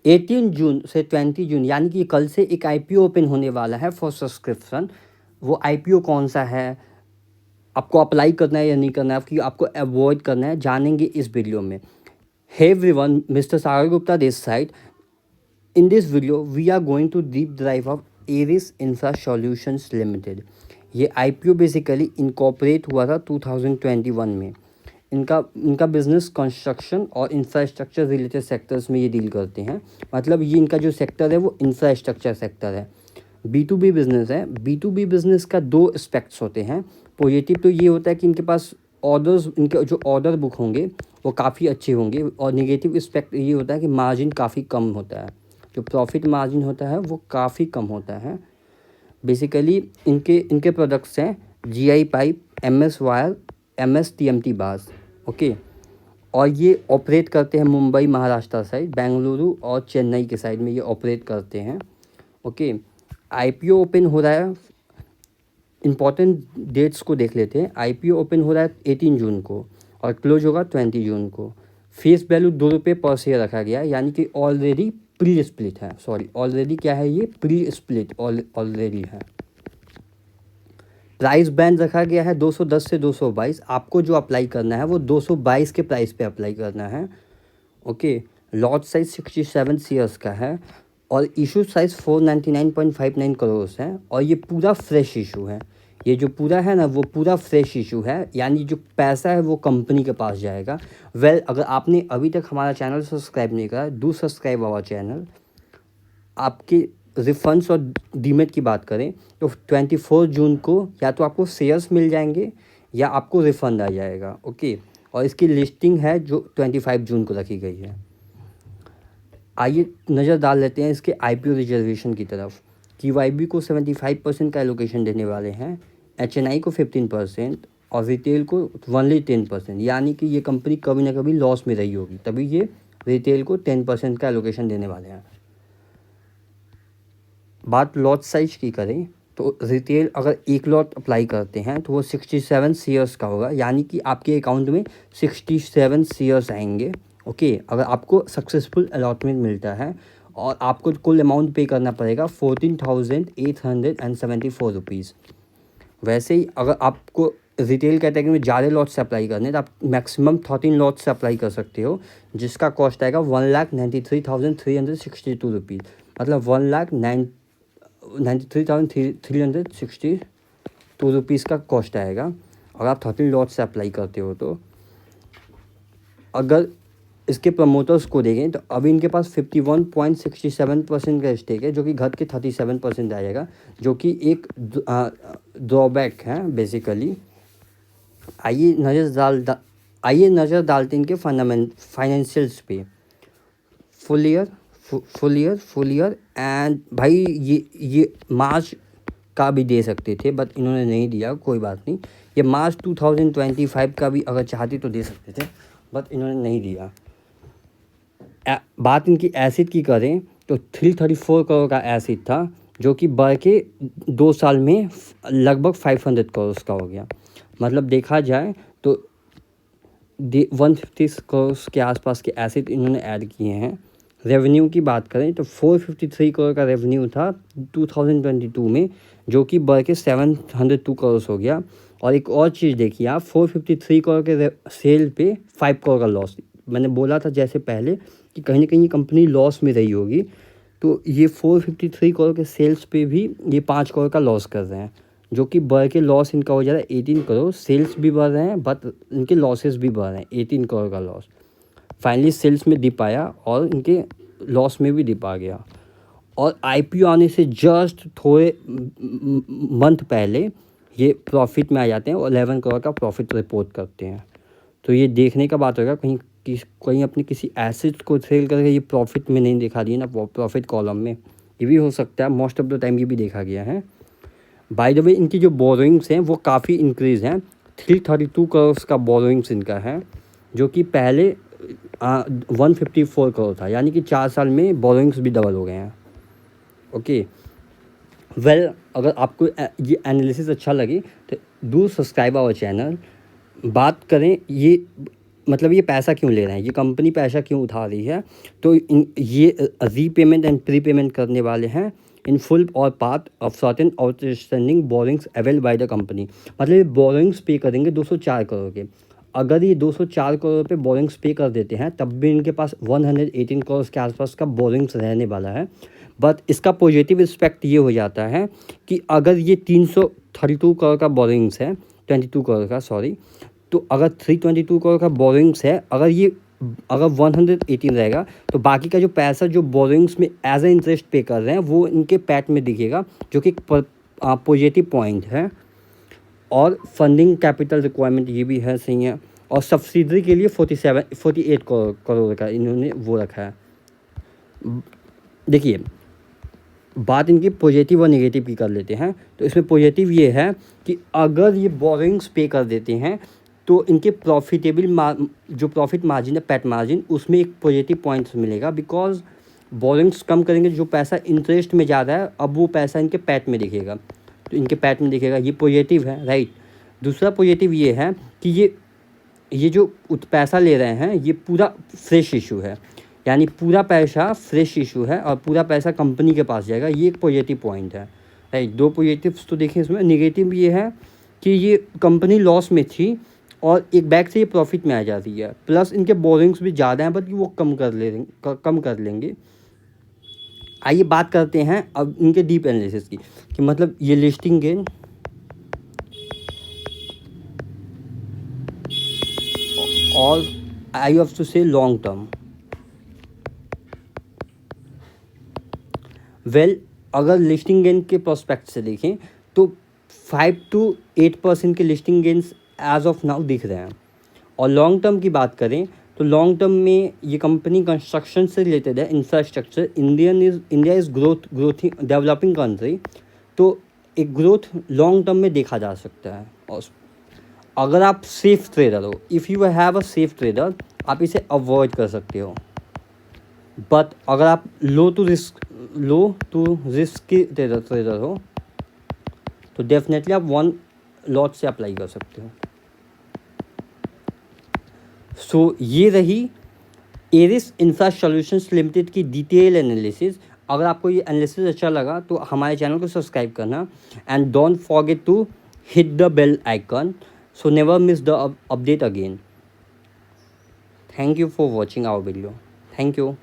18 जून से 20 जून यानी कि कल से एक आईपीओ ओपन होने वाला है फॉर सब्सक्रिप्शन। वो आईपीओ कौन सा है, आपको अप्लाई करना है या नहीं करना है, आपको अवॉइड करना है, जानेंगे इस वीडियो में। Hey everyone, mister Sagar Gupta this side. In this video, we are going to deep dive of Ares Infra Solutions Limited। ये IPO बेसिकली इनकॉर्पोरेट हुआ था 2021 में। इनका बिजनेस कंस्ट्रक्शन और इंफ्रास्ट्रक्चर रिलेटेड सेक्टर्स में ये डील करते हैं। मतलब ये इनका जो सेक्टर है वो इंफ्रास्ट्रक्चर सेक्टर है। B2B बिजनेस है। B2B बिजनेस का दो एस्पेक्ट्स होते हैं। पॉजिटिव तो ये होता है कि इनके पास ऑर्डर्स, इनके जो ऑर्डर बुक होंगे वो काफ़ी अच्छे होंगे, और नेगेटिव एस्पेक्ट ये होता है कि मार्जिन काफ़ी कम होता है। जो प्रॉफिट मार्जिन होता है वो काफ़ी कम होता है। बेसिकली इनके प्रोडक्ट्स हैं GI pipe, MS wire, MS TMT bars. Okay, और ये ऑपरेट करते हैं मुंबई महाराष्ट्र साइड, बेंगलुरु और चेन्नई के साइड में ये ऑपरेट करते हैं। ओके, IPO ओपन हो रहा है। इंपॉर्टेंट डेट्स को देख लेते हैं। IPO ओपन हो रहा है 18 जून को और क्लोज होगा 20 जून को। फेस वैल्यू 2 रुपये पर शेयर रखा गया है, यानी कि ऑलरेडी प्री स्प्लिट है। सॉरी, ऑलरेडी क्या है, ये प्री स्प्लिट ऑलरेडी है। प्राइस बैंड रखा गया है 210 से 222। आपको जो अप्लाई करना है वो 222 के प्राइस पे अप्लाई करना है। ओके, लॉट साइज 67 शेयर्स का है और इशू साइज 499.59 करोड़ है, और ये पूरा फ्रेश इशू है। ये जो पूरा है ना वो पूरा फ्रेश इशू है, यानी जो पैसा है वो कंपनी के पास जाएगा। अगर आपने अभी तक हमारा चैनल सब्सक्राइब नहीं करा, डू सब्सक्राइब आवर चैनल। आपके रिफंड्स और डीमेट की बात करें तो 24 जून को या तो आपको शेयर्स मिल जाएंगे या आपको रिफ़ंड आ जाएगा। ओके, और इसकी लिस्टिंग है जो 25 जून को रखी गई है। आइए नज़र डाल लेते हैं इसके IPO रिजर्वेशन की तरफ। QIB को 75% का एलोकेशन देने वाले हैं, HNI को 15% और रिटेल को ओनली 10%। यानी कि ये कंपनी कभी ना कभी लॉस में रही होगी, तभी ये रिटेल को 10% का एलोकेशन देने वाले हैं। बात लॉट साइज की करें तो रिटेल अगर एक लॉट अप्लाई करते हैं तो वो 67 शेयर्स का होगा, यानी कि आपके अकाउंट में 67 शेयर्स आएंगे। ओके, अगर आपको सक्सेसफुल अलॉटमेंट मिलता है, और आपको कुल अमाउंट पे करना पड़ेगा 14,874 रुपीज़। वैसे ही अगर आपको रिटेल कैटेगरी में ज़्यादा लॉट से अप्लाई करने हैं तो आप मैक्सिमम 13 लॉट से अप्लाई कर सकते हो, जिसका कॉस्ट आएगा 1,93,362 रुपीज़। मतलब 1,93,362 रुपीज़ का कॉस्ट आएगा अगर आप 13 लॉट से अप्लाई करते हो तो। अगर इसके प्रमोटर्स को देखें तो अभी इनके पास 51.67% का स्टेक है, जो कि घट के 37% आ जाएगा, जो कि एक ड्रॉबैक है बेसिकली। आइए नज़र डालते हैं इनके फाइनेंशियल्स पे। फुल ईयर एंड भाई ये मार्च का भी दे सकते थे, बट इन्होंने नहीं दिया, कोई बात नहीं। ये मार्च 2025 का भी अगर चाहते तो दे सकते थे, बट इन्होंने नहीं दिया। बात इनकी एसिड की करें तो 334 करोड़ का एसिड था, जो कि बढ़ के 2 साल में लगभग 500 करोड़ का हो गया। मतलब देखा जाए तो 150 करोड़ के आसपास के एसिड इन्होंने ऐड किए हैं। रेवेन्यू की बात करें तो 453 करोड़ का रेवेन्यू था 2022 में, जो कि बढ़ के 702 करोड़ हो गया। और एक और चीज़ देखिए आप, 453 करोड़ के सेल पे 5 करोड़ का लॉस। मैंने बोला था जैसे पहले कि कहीं ना कहीं कंपनी लॉस में रही होगी, तो ये 453 करोड़ के सेल्स पे भी ये 5 करोड़ का लॉस कर रहे हैं, जो कि बढ़ के लॉस इनका हो जा रहा है 18 करोड़। सेल्स भी बढ़ रहे हैं बट इनके लॉसेस भी बढ़ रहे हैं, 18 करोड़ का लॉस। फाइनली सेल्स में डिप आया और इनके लॉस में भी डिप आ गया। और IPO आने से जस्ट थोड़े मंथ पहले ये प्रॉफिट में आ जाते हैं और 11 करोड़ का प्रॉफिट रिपोर्ट करते हैं। तो ये देखने का बात होगा, कहीं अपने किसी एसेट को सेल करके ये प्रॉफिट में नहीं दिखा दिया ना, प्रॉफिट कॉलम में। ये भी हो सकता है, मोस्ट ऑफ द टाइम ये भी देखा गया है। बाय द वे इनकी जो बोरोइंग्स हैं वो काफ़ी इंक्रीज़ हैं। 332 करोड़ का बोरोइंग्स इनका है, जो कि पहले 154 करोड़ था, यानी कि 4 साल में बोरोइंग्स भी डबल हो गए हैं। ओके, अगर आपको ये एनालिसिस अच्छा लगे तो डू सब्सक्राइब आवर चैनल। बात करें ये मतलब ये पैसा क्यों ले रहे हैं, ये कंपनी पैसा क्यों उठा रही है। तो ये रीपेमेंट एंड प्रीपेमेंट करने वाले हैं इन फुल और part of certain outstanding borings avail by the company. मतलब ये बोरिंग्स पे करेंगे 204 करोड़ के। अगर ये 204 करोड़ पे बोरिंग्स पे कर देते हैं तब भी इनके पास 118 करोड़ के आसपास का बोरिंग्स रहने वाला है। बट इसका पॉजिटिव इस्पेक्ट ये हो जाता है कि अगर ये 332 करोड़ का बोरिंग्स है, 22 करोड़ का सॉरी, तो अगर 322 करोड़ का बोरिंग्स है, अगर 118 रहेगा तो बाकी का जो पैसा जो बोरिंग्स में एज ए इंटरेस्ट पे कर रहे हैं वो इनके पैट में दिखेगा, जो कि पॉजिटिव पॉइंट है। और फंडिंग कैपिटल रिक्वायरमेंट ये भी है, सही है। और सब्सिडरी के लिए 48 करोड़ का इन्होंने वो रखा है। देखिए, बात इनकी पॉजिटिव और नेगेटिव की कर लेते हैं। तो इसमें पॉजिटिव ये है कि अगर ये बोरिंग्स पे कर देते हैं तो इनके जो प्रॉफिट मार्जिन है, पैट मार्जिन, उसमें एक पॉजिटिव पॉइंट्स मिलेगा। बिकॉज बोरिंग्स कम करेंगे, जो पैसा इंटरेस्ट में ज़्यादा है अब वो पैसा इनके पैट में दिखेगा, तो इनके पैट में दिखेगा, ये पॉजिटिव है, राइट। दूसरा पॉजिटिव ये है कि ये जो पैसा ले रहे हैं ये पूरा फ्रेश इशू है, यानी पूरा पैसा फ्रेश इशू है और पूरा पैसा कंपनी के पास जाएगा, ये एक पॉजिटिव पॉइंट है, राइट। दो पॉजिटिव्स तो देखें इसमें। नेगेटिव ये है कि ये कंपनी लॉस में थी और एक बैग से ये प्रॉफिट में आ जाती है, प्लस इनके बोरिंग्स भी ज़्यादा हैं, बल्कि वो कम कर लेंगे। आइए बात करते हैं अब इनके डीप एनालिसिस की, कि मतलब ये लिस्टिंग गेन और I have to say long term. Well, अगर लिस्टिंग गेन के प्रोस्पेक्ट से देखें तो 5 to 8% के listing gains as of now दिख रहे हैं। और लॉन्ग टर्म की बात करें तो लॉन्ग टर्म में ये कंपनी कंस्ट्रक्शन से रिलेटेड है, infrastructure. India is growing developing country, तो एक ग्रोथ लॉन्ग टर्म में देखा जा सकता है। और अगर आप सेफ ट्रेडर हो, if you have a safe trader, आप इसे अवॉइड कर सकते हो। बट अगर आप लो टू रिस्क की ट्रेडर हो तो डेफिनेटली आप 1 लॉट से अप्लाई कर सकते हो। सो ये रही एरिस इंफ्रा सॉल्यूशंस लिमिटेड की डिटेल एनालिसिस। अगर आपको ये एनालिसिस अच्छा लगा तो हमारे चैनल को सब्सक्राइब करना and don't forget to hit the bell icon so never miss the update again. Thank you for watching our video. Thank you.